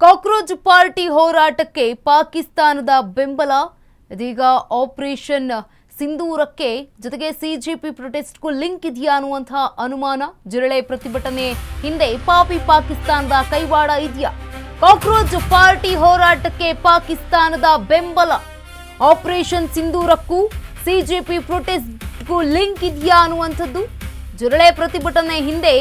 Cockroach party ಹೋರಾಟಕ್ಕೆ ಪಾಕಿಸ್ತಾನದ ಬೆಂಬಲ ಇದೀಗ ಆಪರೇಷನ್ ಸಿಂಧೂರಕ್ಕೆ ಜೊತೆಗೆ ಸಿಜೆಪಿ ಪ್ರೊಟೆಸ್ಟ್ಗೂ ಲಿಂಕ್ ಇದೆಯಾ ಅನ್ನುವಂತಹ ಅನುಮಾನ. ಜಿರಳೆ ಪ್ರತಿಭಟನೆ ಹಿಂದೆ ಪಾಕಿಸ್ತಾನದ ಕೈವಾಡ ಇದೆಯಾ? ಕಾಕ್ರೋಚ್ ಪಾರ್ಟಿ ಹೋರಾಟಕ್ಕೆ ಪಾಕಿಸ್ತಾನದ ಬೆಂಬಲ, ಆಪರೇಷನ್ ಸಿಂಧೂರಕ್ಕೂ ಸಿಜೆಪಿ ಪ್ರೊಟೆಸ್ಟ್ಗೂ ಲಿಂಕ್ ಇದೆಯಾ ಅನ್ನುವಂಥದ್ದು. ಜಿರಳೆ ಪ್ರತಿಭಟನೆ ಹಿಂದೆ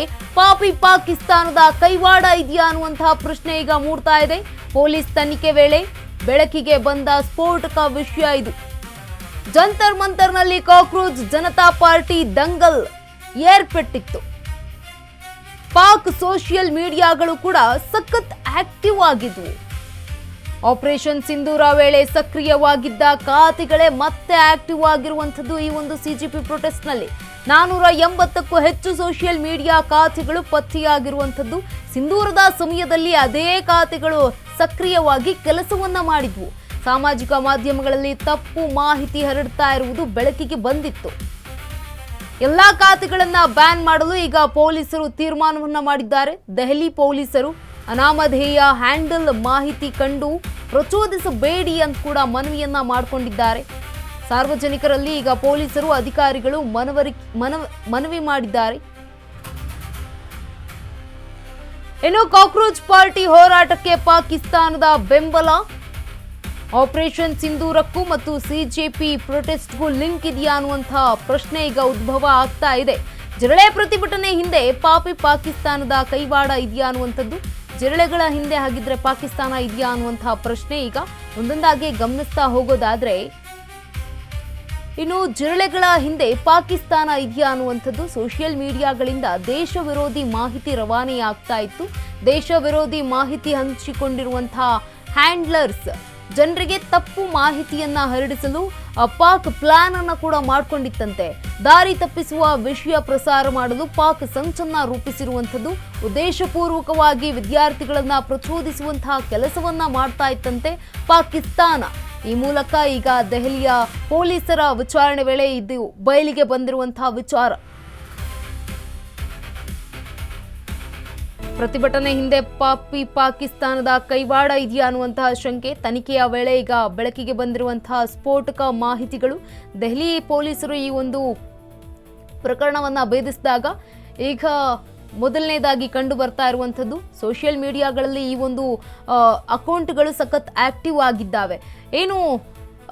ಪಾಕಿಸ್ತಾನದ ಕೈವಾಡ ಇದೆಯಾ ಅನ್ನುವಂತಹ ಪ್ರಶ್ನೆ ಈಗ ಮೂಡ್ತಾ ಇದೆ. ಪೊಲೀಸ್ ತನಿಖೆ ವೇಳೆ ಬೆಳಕಿಗೆ ಬಂದ ಸ್ಫೋಟಕ ವಿಷಯ ಇದು. ಜಂತರ್ ಮಂತರ್ನಲ್ಲಿ ಕಾಕ್ರೋಚ್ ಜನತಾ ಪಾರ್ಟಿ ದಂಗಲ್ ಏರ್ಪಟ್ಟಿತ್ತು. ಪಾಕ್ ಸೋಷಿಯಲ್ ಮೀಡಿಯಾಗಳು ಕೂಡ ಸಖತ್ ಆಕ್ಟಿವ್ ಆಗಿದ್ವು. ಆಪರೇಷನ್ ಸಿಂಧೂರ ವೇಳೆ ಸಕ್ರಿಯವಾಗಿದ್ದ ಖಾತೆಗಳೇ ಮತ್ತೆ ಆಕ್ಟಿವ್ ಆಗಿರುವಂಥದ್ದು ಈ ಒಂದು ಸಿಜೆಪಿ ಪ್ರೊಟೆಸ್ಟ್ನಲ್ಲಿ. 480ಕ್ಕೂ ಹೆಚ್ಚು ಸೋಷಿಯಲ್ ಮೀಡಿಯಾ ಖಾತೆಗಳು ಪತ್ತೆಯಾಗಿರುವಂಥದ್ದು. ಸಿಂಧೂರದ ಸಮಯದಲ್ಲಿ ಅದೇ ಖಾತೆಗಳು ಸಕ್ರಿಯವಾಗಿ ಕೆಲಸವನ್ನ ಮಾಡಿದ್ವು. ಸಾಮಾಜಿಕ ಮಾಧ್ಯಮಗಳಲ್ಲಿ ತಪ್ಪು ಮಾಹಿತಿ ಹರಡ್ತಾ ಇರುವುದು ಬೆಳಕಿಗೆ ಬಂದಿತ್ತು. ಎಲ್ಲಾ ಖಾತೆಗಳನ್ನ ಬ್ಯಾನ್ ಮಾಡಲು ಈಗ ಪೊಲೀಸರು ತೀರ್ಮಾನವನ್ನ ಮಾಡಿದ್ದಾರೆ. ದೆಹಲಿ ಪೊಲೀಸರು ಅನಾಮಧೇಯ ಹ್ಯಾಂಡಲ್ ಮಾಹಿತಿ ಕಂಡು ಪ್ರಚೋದಿಸಬೇಡಿ ಅಂತ ಕೂಡ ಮನವಿಯನ್ನ ಮಾಡಿಕೊಂಡಿದ್ದಾರೆ. ಸಾರ್ವಜನಿಕರಲ್ಲಿ ಈಗ ಪೊಲೀಸರು ಅಧಿಕಾರಿಗಳು ಮನವಿ ಮಾಡಿದ್ದಾರೆ. ಇನ್ನು ಕಾಕ್ರೋಚ್ ಪಾರ್ಟಿ ಹೋರಾಟಕ್ಕೆ ಪಾಕಿಸ್ತಾನದ ಬೆಂಬಲ, ಆಪರೇಷನ್ ಸಿಂಧೂರಕ್ಕೂ ಮತ್ತು ಸಿಜೆಪಿ ಪ್ರೊಟೆಸ್ಟ್ಗೂ ಲಿಂಕ್ ಇದೆಯಾ ಅನ್ನುವಂತಹ ಪ್ರಶ್ನೆ ಈಗ ಉದ್ಭವ ಆಗ್ತಾ ಇದೆ. ಜಿರಳೆ ಪ್ರತಿಭಟನೆ ಹಿಂದೆ ಪಾಕಿಸ್ತಾನದ ಕೈವಾಡ ಇದೆಯಾ ಅನ್ನುವಂಥದ್ದು. ಜಿರಳೆಗಳ ಹಿಂದೆ ಹಾಗಿದ್ರೆ ಪಾಕಿಸ್ತಾನ ಇದೆಯಾ ಅನ್ನುವಂತಹ ಪ್ರಶ್ನೆ ಈಗ ಒಂದೊಂದಾಗಿ ಗಮನಿಸ್ತಾ ಹೋಗೋದಾದ್ರೆ, ಇನ್ನು ಜಿರಳೆಗಳ ಹಿಂದೆ ಪಾಕಿಸ್ತಾನ ಇದೆಯಾ ಅನ್ನುವಂಥದ್ದು. ಸೋಷಿಯಲ್ ಮೀಡಿಯಾಗಳಿಂದ ದೇಶ ವಿರೋಧಿ ಮಾಹಿತಿ ರವಾನೆಯಾಗ್ತಾ ಇತ್ತು. ದೇಶ ವಿರೋಧಿ ಮಾಹಿತಿ ಹಂಚಿಕೊಂಡಿರುವಂತಹ ಹ್ಯಾಂಡ್ಲರ್ಸ್ ಜನರಿಗೆ ತಪ್ಪು ಮಾಹಿತಿಯನ್ನ ಹರಡಿಸಲು ಪಾಕ್ ಪ್ಲಾನ್ ಅನ್ನ ಕೂಡ ಮಾಡಿಕೊಂಡಿತ್ತಂತೆ. ದಾರಿ ತಪ್ಪಿಸುವ ವಿಷಯ ಪ್ರಸಾರ ಮಾಡಲು ಪಾಕ್ ಸಂಚನ್ನ ರೂಪಿಸಿರುವಂಥದ್ದು. ಉದ್ದೇಶಪೂರ್ವಕವಾಗಿ ವಿದ್ಯಾರ್ಥಿಗಳನ್ನ ಪ್ರಚೋದಿಸುವಂತಹ ಕೆಲಸವನ್ನ ಮಾಡ್ತಾ ಇತ್ತಂತೆ ಪಾಕಿಸ್ತಾನ. ಈ ಮೂಲಕ ಈಗ ದೆಹಲಿಯ ಪೊಲೀಸರ ವಿಚಾರಣೆ ವೇಳೆ ಇದು ಬಯಲಿಗೆ ಬಂದಿರುವಂತಹ ವಿಚಾರ. ಪ್ರತಿಭಟನೆ ಹಿಂದೆ ಪಾಕಿಸ್ತಾನದ ಕೈವಾಡ ಇದೆಯಾ ಅನ್ನುವಂತಹ ಶಂಕೆ. ತನಿಖೆಯ ವೇಳೆ ಈಗ ಬೆಳಕಿಗೆ ಬಂದಿರುವಂತಹ ಸ್ಫೋಟಕ ಮಾಹಿತಿಗಳು. ದೆಹಲಿ ಪೊಲೀಸರು ಈ ಒಂದು ಪ್ರಕರಣವನ್ನ ಭೇದಿಸಿದಾಗ ಈಗ ಮೊದಲನೇದಾಗಿ ಕಂಡು ಬರ್ತಾ ಇರುವಂಥದ್ದು ಸೋಷಿಯಲ್ ಮೀಡಿಯಾಗಳಲ್ಲಿ ಈ ಒಂದು ಅಕೌಂಟ್ಗಳು ಸಖತ್ ಆಕ್ಟಿವ್ ಆಗಿದ್ದಾವೆ. ಏನು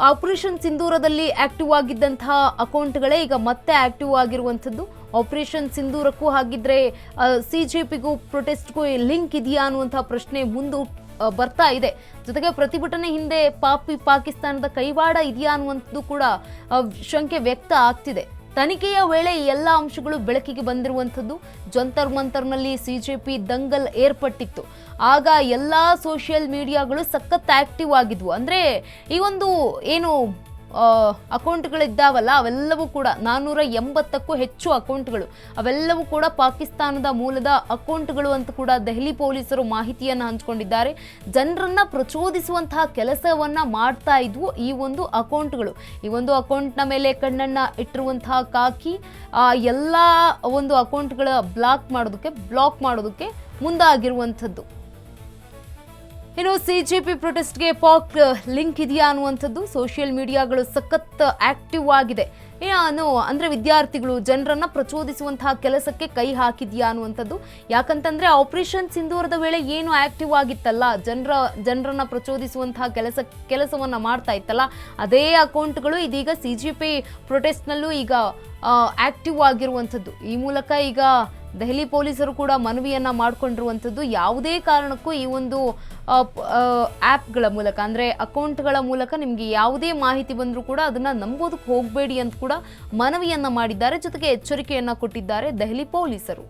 ಆಪರೇಷನ್ ಸಿಂಧೂರದಲ್ಲಿ ಆಕ್ಟಿವ್ ಆಗಿದ್ದಂತಹ ಅಕೌಂಟ್ಗಳೇ ಈಗ ಮತ್ತೆ ಆಕ್ಟಿವ್ ಆಗಿರುವಂಥದ್ದು. ಆಪರೇಷನ್ ಸಿಂಧೂರಕ್ಕೂ ಹಾಗಿದ್ರೆ ಸಿಜೆಪಿಗೂ ಪ್ರೊಟೆಸ್ಟ್ಗೂ ಲಿಂಕ್ ಇದೆಯಾ ಅನ್ನುವಂತಹ ಪ್ರಶ್ನೆ ಮುಂದೆ ಬರ್ತಾ ಇದೆ. ಜೊತೆಗೆ ಪ್ರತಿಭಟನೆ ಹಿಂದೆ ಪಾಕಿಸ್ತಾನದ ಕೈವಾಡ ಇದೆಯಾ ಅನ್ನುವಂಥದ್ದು ಕೂಡ ಶಂಕೆ ವ್ಯಕ್ತ ಆಗ್ತಿದೆ. ತನಿಖೆಯ ವೇಳೆ ಎಲ್ಲ ಅಂಶಗಳು ಬೆಳಕಿಗೆ ಬಂದಿರುವಂಥದ್ದು. ಜಂತರ್ ಮಂತರ್ನಲ್ಲಿ ಸಿಜೆಪಿ ದಂಗಲ್ ಏರ್ಪಟ್ಟಿತ್ತು. ಆಗ ಎಲ್ಲ ಸೋಷಿಯಲ್ ಮೀಡಿಯಾಗಳು ಸಖತ್ ಆಕ್ಟಿವ್ ಆಗಿದ್ವು. ಅಂದರೆ ಈ ಒಂದು ಏನು ಅಕೌಂಟ್ಗಳಿದ್ದಾವಲ್ಲ ಅವೆಲ್ಲವೂ ಕೂಡ 480ಕ್ಕೂ ಹೆಚ್ಚು ಅಕೌಂಟ್ಗಳು, ಅವೆಲ್ಲವೂ ಕೂಡ ಪಾಕಿಸ್ತಾನದ ಮೂಲದ ಅಕೌಂಟ್ಗಳು ಅಂತ ಕೂಡ ದೆಹಲಿ ಪೊಲೀಸರು ಮಾಹಿತಿಯನ್ನು ಹಂಚಿಕೊಂಡಿದ್ದಾರೆ. ಜನರನ್ನ ಪ್ರಚೋದಿಸುವಂತಹ ಕೆಲಸವನ್ನ ಮಾಡ್ತಾ ಇದ್ವು ಈ ಒಂದು ಅಕೌಂಟ್ಗಳು. ಈ ಒಂದು ಅಕೌಂಟ್ನ ಮೇಲೆ ಕಣ್ಣನ್ನ ಇಟ್ಟಿರುವಂತಹ ಕಾಕಿ ಎಲ್ಲ ಒಂದು ಅಕೌಂಟ್ಗಳ ಬ್ಲಾಕ್ ಮಾಡೋದಕ್ಕೆ ಮುಂದಾಗಿರುವಂಥದ್ದು. ಇನ್ನು ಸಿಜೆಪಿ ಪ್ರೊಟೆಸ್ಟ್ಗೆ ಪಾಕ್ ಲಿಂಕ್ ಇದೆಯಾ ಅನ್ನುವಂಥದ್ದು. ಸೋಷಿಯಲ್ ಮೀಡಿಯಾಗಳು ಸಖತ್ ಆಕ್ಟಿವ್ ಆಗಿದೆ. ಅಂದ್ರೆ ವಿದ್ಯಾರ್ಥಿಗಳು ಜನರನ್ನ ಪ್ರಚೋದಿಸುವಂತಹ ಕೆಲಸಕ್ಕೆ ಕೈ ಹಾಕಿದ್ಯಾ ಅನ್ನುವಂಥದ್ದು. ಯಾಕಂತಂದ್ರೆ ಆಪರೇಷನ್ ಸಿಂಧೂರದ ವೇಳೆ ಏನು ಆಕ್ಟಿವ್ ಆಗಿತ್ತಲ್ಲ, ಜನರನ್ನ ಪ್ರಚೋದಿಸುವಂತಹ ಕೆಲಸವನ್ನ ಮಾಡ್ತಾ ಇತ್ತಲ್ಲ, ಅದೇ ಅಕೌಂಟ್ಗಳು ಇದೀಗ ಸಿಜೆಪಿ ಪ್ರೊಟೆಸ್ಟ್ನಲ್ಲೂ ಈಗ ಆಕ್ಟಿವ್ ಆಗಿರುವಂಥದ್ದು. ಈ ಮೂಲಕ ಈಗ ದೆಹಲಿ ಪೊಲೀಸರು ಕೂಡ ಮನವಿಯನ್ನ ಮಾಡಿಕೊಂಡಿರುವಂಥದ್ದು. ಯಾವುದೇ ಕಾರಣಕ್ಕೂ ಈ ಒಂದು ಆ್ಯಪ್ಗಳ ಮೂಲಕ ಅಂದರೆ ಅಕೌಂಟ್ಗಳ ಮೂಲಕ ನಿಮಗೆ ಯಾವುದೇ ಮಾಹಿತಿ ಬಂದರೂ ಕೂಡ ಅದನ್ನು ನಂಬೋದಕ್ಕೆ ಹೋಗಬೇಡಿ ಅಂತ ಕೂಡ ಮನವಿಯನ್ನ ಮಾಡಿದ್ದಾರೆ. ಜೊತೆಗೆ ಎಚ್ಚರಿಕೆಯನ್ನ ಕೊಟ್ಟಿದ್ದಾರೆ ದೆಹಲಿ ಪೊಲೀಸರು.